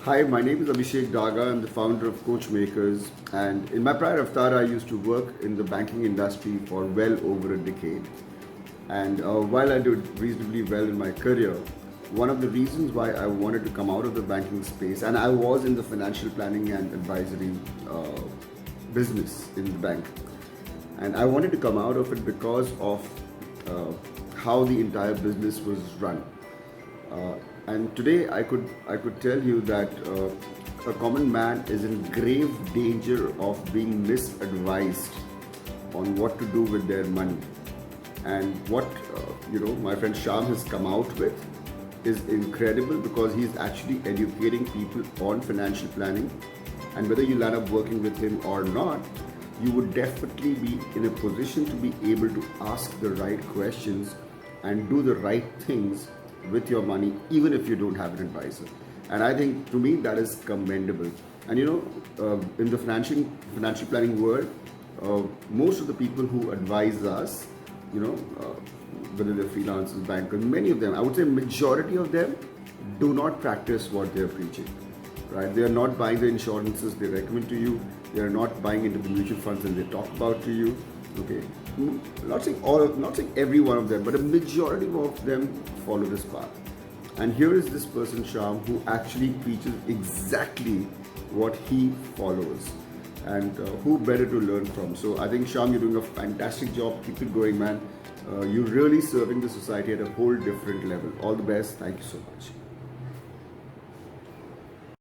Hi, my name is Abhishek Daga. I'm the founder of Coachmakers, and in my prior avatar, I used to work in the banking industry for well over a decade. And while I did reasonably well in my career, one of the reasons why I wanted to come out of the banking space, and I was in the financial planning and advisory business in the bank, and I wanted to come out of it because of how the entire business was run. Uh, and today I could tell you that a common man is in grave danger of being misadvised on what to do with their money. And what my friend Shyam has come out with is incredible because he's actually educating people on financial planning. And whether you land up working with him or not, you would definitely be in a position to be able to ask the right questions and do the right things with your money, even if you don't have an advisor. And I think to me that is commendable. And in the financial planning world, most of the people who advise us, whether they're freelancers, bankers, many of them, I would say majority of them, do not practice what they're preaching. Right? They are not buying the insurances they recommend to you. They are not buying into the mutual funds and they talk about to you. Okay, not saying every one of them, but a majority of them follow this path. And here is this person, Shyam, who actually preaches exactly what he follows. And who better to learn from? So I think, Shyam, you're doing a fantastic job. Keep it going, man. You're really serving the society at a whole different level. All the best. Thank you so much.